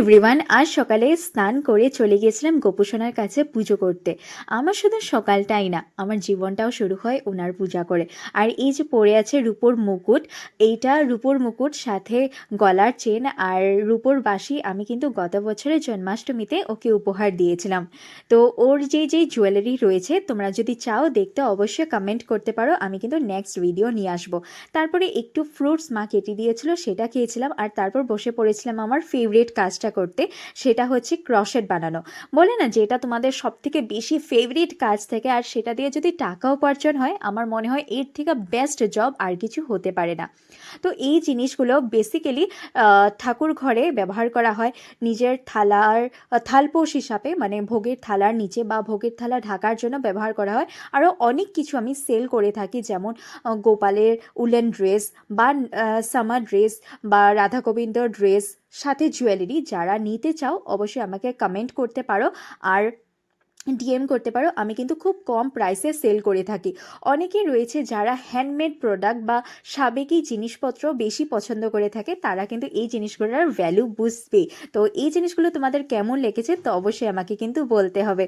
Everyone, আজ সকালে স্নান করে চলে গিয়েছিলাম গোপুসোনার কাছে পুজো করতে। আমার শুধু সকালটাই না, আমার জীবনটাও শুরু হয় ওনার পূজা করে। আর এই যে পরে আছে রূপোর মুকুট, এইটা রূপোর মুকুট সাথে গলার চেন আর রূপোর বাঁশি আমি কিন্তু গত বছরের জন্মাষ্টমীতে ওকে উপহার দিয়েছিলাম। তো ওর যেই জুয়েলারি রয়েছে, তোমরা যদি চাও দেখতে অবশ্যই কমেন্ট করতে পারো, আমি কিন্তু নেক্সট ভিডিও নিয়ে আসবো। তারপরে একটু ফ্রুটস মা কেটে দিয়েছিল, সেটা খেয়েছিলাম। আর তারপর বসে পড়েছিলাম আমার ফেভারিট কাজটা করতে, সেটা হচ্ছে ক্রশেট বানানো। বলে না যে এটা তোমাদের সব থেকে বেশি ফেভারিট কাজ থেকে, আর সেটা দিয়ে যদি টাকা উপার্জন হয়, আমার মনে হয় এর থেকে বেস্ট জব আর কিছু হতে পারে না। তো এই জিনিসগুলো বেসিক্যালি ঠাকুর ঘরে ব্যবহার করা হয় নিজের থালার থালপোষ হিসাবে, মানে ভোগের থালার নিচে বা ভোগের থালা ঢাকার জন্য ব্যবহার করা হয়। আরও অনেক কিছু আমি সেল করে থাকি, যেমন গোপালের উলেন ড্রেস বা সামার ড্রেস বা রাধা গোবিন্দর ড্রেস, সাথে জুয়েলারি। যারা নিতে চাও অবশ্যই আমাকে কমেন্ট করতে পারো আর ডিএম করতে পারো, আমি কিন্তু খুব কম প্রাইসে সেল করে থাকি। অনেকে রয়েছে যারা হ্যান্ডমেড প্রোডাক্ট বা সাবেকি জিনিসপত্র বেশি পছন্দ করে থাকে, তারা কিন্তু এই জিনিসগুলোর ভ্যালু বুঝবে। তো এই জিনিসগুলো তোমাদের কেমন লেগেছে তো অবশ্যই আমাকে কিন্তু বলতে হবে।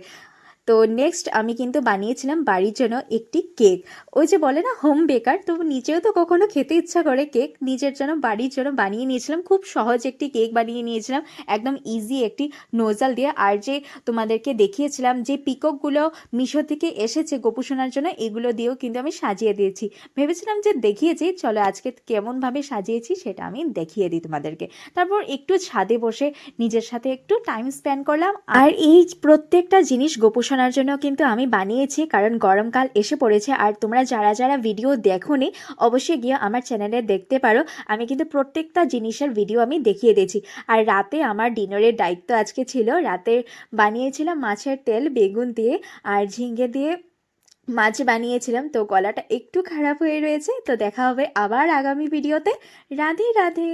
তো নেক্সট আমি কিন্তু বানিয়েছিলাম বাড়ির জন্য একটি কেক। ওই যে বলে না হোম বেকার, তো নিজেও তো কখনো খেতে ইচ্ছা করে কেক, নিজের জন্য বাড়ির জন্য বানিয়ে নিয়েছিলাম। খুব সহজ একটি কেক বানিয়ে নিয়েছিলাম, একদম ইজি একটি নোজাল দিয়ে। আর যে তোমাদেরকে দেখিয়েছিলাম যে পিককগুলো মিশো থেকে এসেছে গোপুসোনার জন্য, এগুলো দিয়েও কিন্তু আমি সাজিয়ে দিয়েছি। ভেবেছিলাম যে দেখিয়েছি, চলো আজকে কেমনভাবে সাজিয়েছি সেটা আমি দেখিয়ে দিই তোমাদেরকে। তারপর একটু ছাদে বসে নিজের সাথে একটু টাইম স্পেন্ড করলাম। আর এই প্রত্যেকটা জিনিস গোপোষণার জন্য কিন্তু আমি বানিয়েছি, কারণ গরমকাল এসে পড়েছে। আর তোমরা যারা যারা ভিডিও দেখোনি অবশ্যই গিয়ে আমার চ্যানেলে দেখতে পারো, আমি কিন্তু প্রত্যেকটা জিনিসের ভিডিও আমি দেখিয়ে দিয়েছি। আর রাতে আমার ডিনারের দায়িত্ব আজকে ছিল, রাতে বানিয়েছিলাম মাছের তেল বেগুন দিয়ে আর ঝিঙ্গে দিয়ে মাছ বানিয়েছিলাম। তো গলাটা একটু খারাপ হয়ে রয়েছে, তো দেখা হবে আবার আগামী ভিডিওতে। রাধে রাধে।